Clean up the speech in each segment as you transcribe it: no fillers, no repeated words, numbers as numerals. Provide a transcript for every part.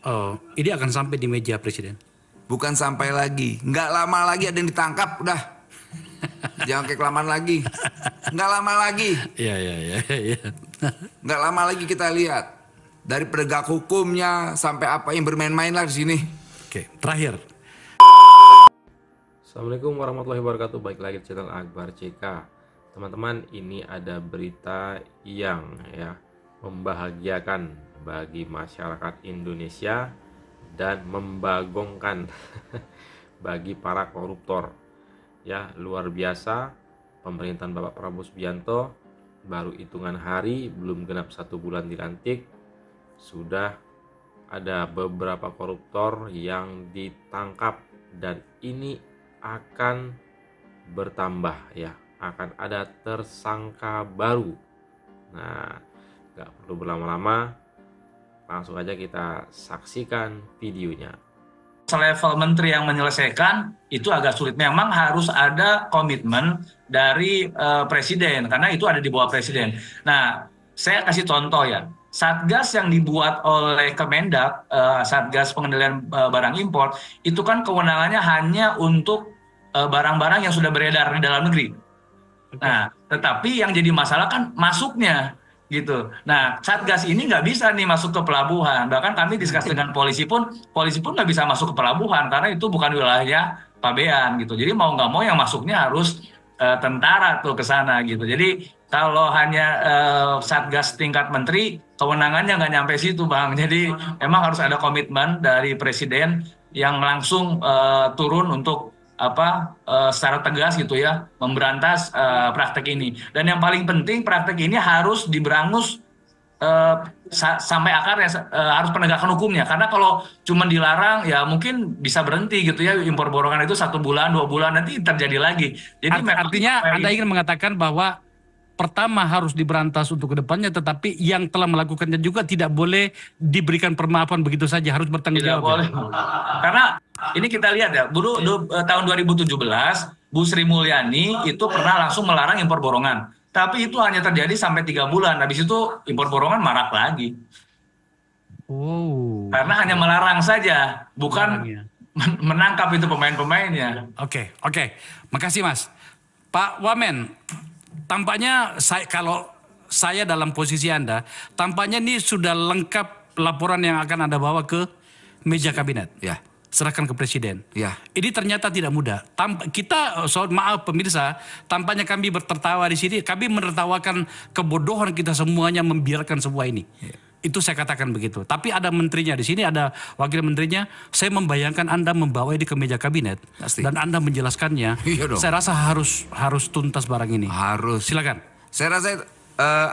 Oh, ini akan sampai di meja presiden. Bukan sampai lagi, nggak lama lagi ada yang ditangkap, udah. Jangan kayak kelamaan lagi. Nggak lama lagi, Iya, iya, iya, iya. nggak lama lagi kita lihat. Dari penegak hukumnya sampai apa yang bermain-main lah di sini. Oke, terakhir. Assalamualaikum warahmatullahi wabarakatuh. Baik lagi di channel Akbar CK. Teman-teman, ini ada berita yang membahagiakan bagi masyarakat Indonesia dan membagongkan bagi para koruptor. Ya, luar biasa. Pemerintahan Bapak Prabowo Subianto baru hitungan hari, belum genap 1 bulan dilantik, sudah ada beberapa koruptor yang ditangkap, dan ini akan bertambah ya, akan ada tersangka baru. Nah, gak perlu berlama-lama, langsung aja kita saksikan videonya. Selevel menteri yang menyelesaikan itu agak sulit. Memang harus ada komitmen dari presiden, karena itu ada di bawah presiden. Nah, saya kasih contoh ya. Satgas yang dibuat oleh Kemendak, Satgas Pengendalian Barang Impor, itu kan kewenangannya hanya untuk barang-barang yang sudah beredar di dalam negeri. Nah, tetapi yang jadi masalah kan masuknya gitu. Nah, Satgas ini nggak bisa nih masuk ke pelabuhan. Bahkan kami diskusi dengan polisi pun nggak bisa masuk ke pelabuhan karena itu bukan wilayah pabean gitu. Jadi mau nggak mau yang masuknya harus tentara tuh ke sana gitu. Jadi kalau hanya Satgas tingkat menteri, kewenangannya nggak nyampe situ, Bang. Jadi emang harus ada komitmen dari presiden yang langsung turun untuk secara tegas gitu ya memberantas praktek ini. Dan yang paling penting, praktek ini harus diberangus sampai akarnya, harus penegakan hukumnya. Karena kalau cuma dilarang ya mungkin bisa berhenti gitu ya, impor borongan itu 1 bulan 2 bulan nanti terjadi lagi. Jadi Artinya Anda ingin mengatakan bahwa pertama harus diberantas untuk kedepannya, tetapi yang telah melakukannya juga tidak boleh diberikan permaafan begitu saja, harus bertanggung tidak jawab. boleh. Karena ini kita lihat ya, tahun 2017 Bu Sri Mulyani itu pernah langsung melarang impor borongan. Tapi itu hanya terjadi sampai 3 bulan. Habis itu impor borongan marak lagi. Oh. Karena hanya melarang saja, bukan menangkap itu pemain-pemainnya. Oke. Makasih Mas. Pak Wamen, tampaknya kalau saya dalam posisi Anda, tampaknya ini sudah lengkap laporan yang akan Anda bawa ke meja kabinet. Ya. Serahkan ke presiden. Ya. Ini ternyata tidak mudah. Kita, maaf pemirsa, tampaknya kami tertawa di sini. Kami menertawakan kebodohan kita semuanya membiarkan semua ini. Ya. Itu saya katakan begitu. Tapi ada menterinya di sini, ada wakil menterinya. Saya membayangkan Anda membawa ini ke meja kabinet. Pasti. Dan Anda menjelaskannya. Iya dong. Saya rasa harus tuntas barang ini. Harus. Silakan. Saya rasa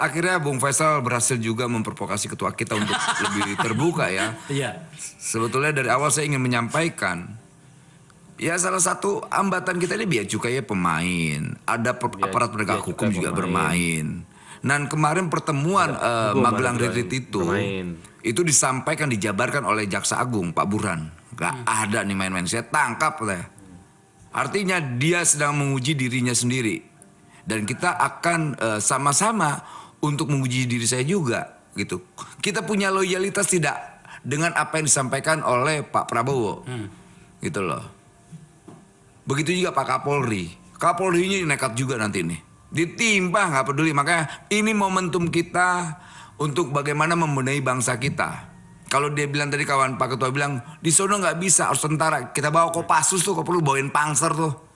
akhirnya Bung Faisal berhasil juga memprovokasi ketua kita untuk lebih terbuka ya. Iya. Sebetulnya dari awal saya ingin menyampaikan, ya salah satu hambatan kita ini biaya cukainya pemain, ada aparat penegak hukum juga bermain. Dan kemarin pertemuan Magelang Retreat itu disampaikan, dijabarkan oleh Jaksa Agung Pak Burhan. Gak ada nih main-main, saya tangkap lah. Artinya dia sedang menguji dirinya sendiri. Dan kita akan sama-sama untuk menguji diri saya juga gitu. Kita punya loyalitas tidak dengan apa yang disampaikan oleh Pak Prabowo. Gitu loh. Begitu juga Pak Kapolri. Kapolri ini nekat juga nanti nih. Ditimpa nggak peduli. Makanya ini momentum kita untuk bagaimana membenahi bangsa kita. Kalau dia bilang tadi, kawan Pak Ketua bilang di sono nggak bisa, harus tentara. Kita bawa Kopassus tuh, kalau perlu bawain Pangser tuh.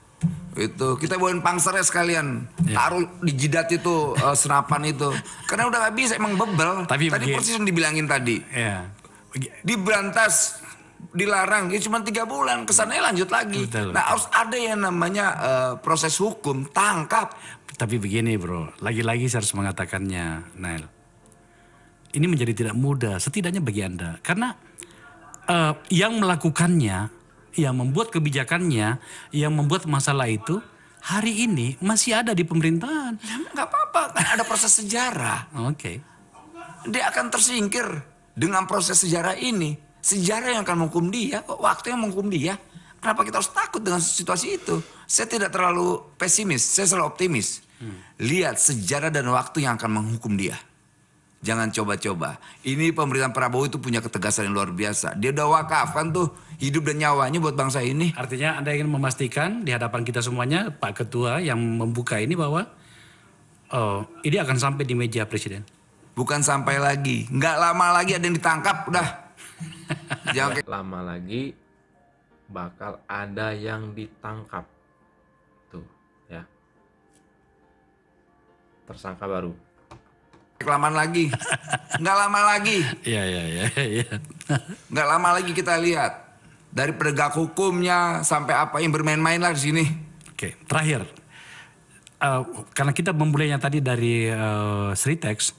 Itu kita bawain Pangsernya sekalian, taruh di jidat itu senapan itu, karena udah nggak bisa, emang bebel. Tadi persis yang dibilangin tadi, diberantas, dilarang, ya cuma 3 bulan, kesannya lanjut lagi. Nah harus ada yang namanya proses hukum, tangkap. Tapi begini bro, lagi-lagi saya harus mengatakannya, Nail, ini menjadi tidak mudah, setidaknya bagi Anda, karena yang melakukannya, yang membuat kebijakannya, yang membuat masalah itu hari ini masih ada di pemerintahan. Nggak apa-apa, kan ada proses sejarah. Oke. Dia akan tersingkir dengan proses sejarah ini. Sejarah yang akan menghukum dia, waktu yang menghukum dia. Kenapa kita harus takut dengan situasi itu? Saya tidak terlalu pesimis, saya selalu optimis. Lihat sejarah dan waktu yang akan menghukum dia. Jangan coba-coba. Ini pemerintahan Prabowo itu punya ketegasan yang luar biasa. Dia udah wakafkan tuh hidup dan nyawanya buat bangsa ini. Artinya Anda ingin memastikan di hadapan kita semuanya, Pak Ketua yang membuka ini bahwa ini akan sampai di meja Presiden. Bukan sampai lagi. Nggak lama lagi ada yang ditangkap. Udah. Jangan Lama lagi bakal ada yang ditangkap. Tuh, ya. Tersangka baru. kelamaan lagi. Nggak lama lagi. Iya. Nggak lama lagi kita lihat. Dari penegak hukumnya sampai apa yang bermain-main lah di sini. Oke, terakhir. Karena kita memulainya tadi dari Sritex,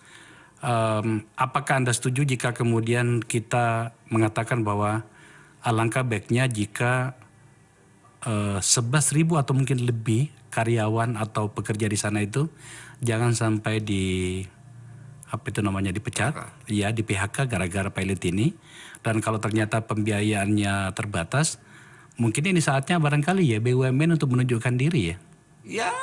apakah Anda setuju jika kemudian kita mengatakan bahwa alangkah baiknya jika 11.000 atau mungkin lebih karyawan atau pekerja di sana itu jangan sampai dipecat, ya di PHK gara-gara pilot ini. Dan kalau ternyata pembiayaannya terbatas, mungkin ini saatnya barangkali ya BUMN untuk menunjukkan diri ya. Ya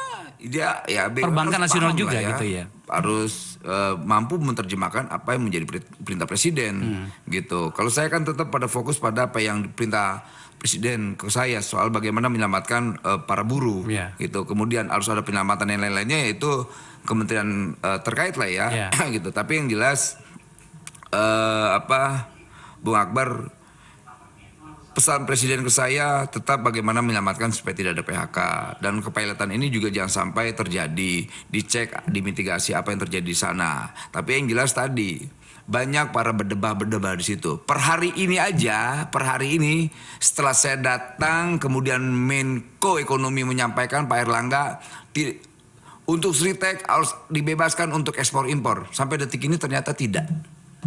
BUMN Perbankan harus nasional paham juga lah gitu ya. Harus mampu menerjemahkan apa yang menjadi perintah presiden gitu. Kalau saya kan tetap pada fokus pada apa yang diperintah presiden ke saya soal bagaimana menyelamatkan para buruh gitu. Kemudian harus ada penyelamatan yang lain-lainnya yaitu kementerian terkait lah ya gitu. Tapi yang jelas Bung Akbar, pesan presiden ke saya tetap bagaimana menyelamatkan supaya tidak ada PHK. Dan kepilotan ini juga jangan sampai terjadi. Dicek, dimitigasi apa yang terjadi di sana. Tapi yang jelas tadi, banyak para berdebah-berdebah di situ. Per hari ini setelah saya datang, kemudian Menko Ekonomi menyampaikan Pak Erlangga, untuk Sritex harus dibebaskan untuk ekspor impor. Sampai detik ini ternyata tidak.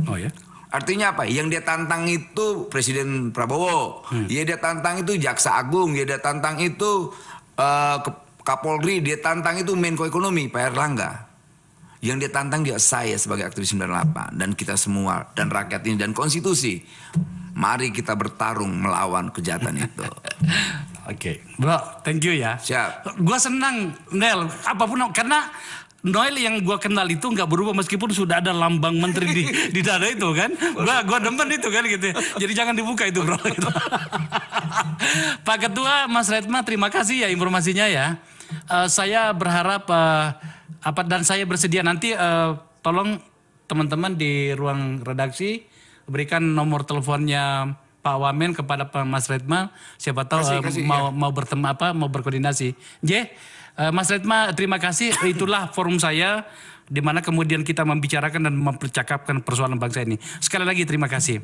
Oh ya? Artinya apa? Yang dia tantang itu Presiden Prabowo, dia tantang itu Jaksa Agung, dia tantang itu Kapolri, dia tantang itu Menko Ekonomi Pak Erlangga. Yang dia tantang juga saya sebagai aktivis 98 dan kita semua dan rakyat ini dan konstitusi. Mari kita bertarung melawan kejahatan itu. Oke, Bro, thank you ya. Siap. Gua senang, Nel, apapun karena Noel yang gua kenal itu nggak berubah meskipun sudah ada lambang menteri di dada itu kan. Gua demen itu kan gitu. Jadi jangan dibuka itu, Bro. Gitu. Pak Ketua, Mas Redma, terima kasih ya informasinya ya. Saya berharap dan saya bersedia nanti tolong teman-teman di ruang redaksi berikan nomor teleponnya Pak Wamen kepada Pak Mas Redma. Siapa tahu kasih, mau bertemu mau berkoordinasi. Mas Redma, terima kasih. Itulah forum saya di mana kemudian kita membicarakan dan mempercakapkan persoalan bangsa ini. Sekali lagi terima kasih.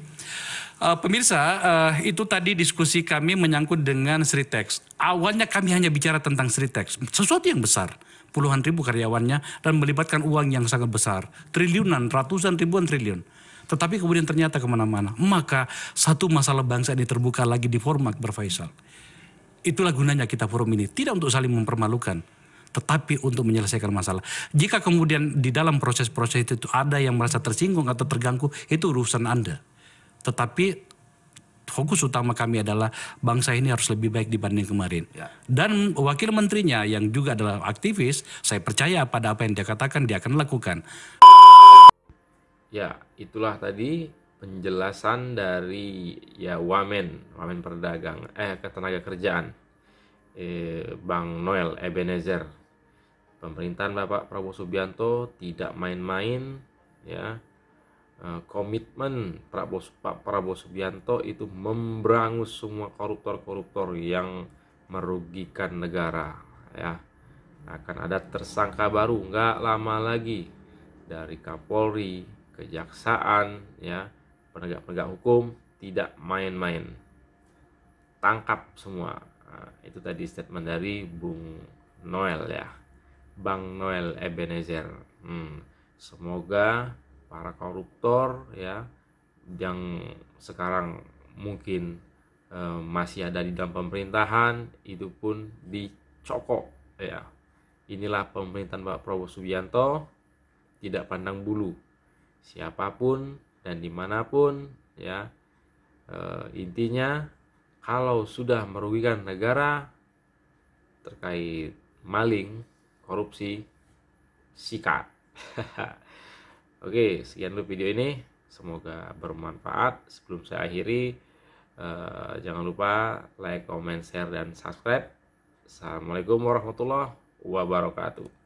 Pemirsa, itu tadi diskusi kami menyangkut dengan Sritex. Awalnya kami hanya bicara tentang Sritex, sesuatu yang besar. Puluhan ribu karyawannya dan melibatkan uang yang sangat besar. Triliunan, ratusan ribuan triliun. Tetapi kemudian ternyata kemana-mana. Maka satu masalah bangsa ini terbuka lagi di forum Akbar Faisal. Itulah gunanya kita forum ini. Tidak untuk saling mempermalukan. Tetapi untuk menyelesaikan masalah. Jika kemudian di dalam proses-proses itu ada yang merasa tersinggung atau terganggu. Itu urusan Anda. Tetapi fokus utama kami adalah bangsa ini harus lebih baik dibanding kemarin. Dan wakil menterinya yang juga adalah aktivis. Saya percaya pada apa yang dia katakan dia akan lakukan. Ya, itulah tadi penjelasan dari Wamen Ketenagakerjaan Bang Noel Ebenezer. Pemerintahan Bapak Prabowo Subianto tidak main-main ya. Komitmen Pak Prabowo Subianto itu memberangus semua koruptor-koruptor yang merugikan negara ya. Akan ada tersangka baru nggak lama lagi dari Kapolri, Kejaksaan ya, penegak-penegak hukum tidak main-main, tangkap semua. Nah, itu tadi statement dari Bung Noel ya, Bang Noel Ebenezer. Semoga para koruptor ya yang sekarang mungkin masih ada di dalam pemerintahan itu pun dicokok ya. Inilah pemerintahan Pak Prabowo Subianto, tidak pandang bulu siapapun dan dimanapun ya. Intinya kalau sudah merugikan negara terkait maling, korupsi, sikat. Oke, sekian dulu video ini. Semoga bermanfaat. Sebelum saya akhiri, jangan lupa like, comment, share, dan subscribe. Assalamualaikum warahmatullahi wabarakatuh.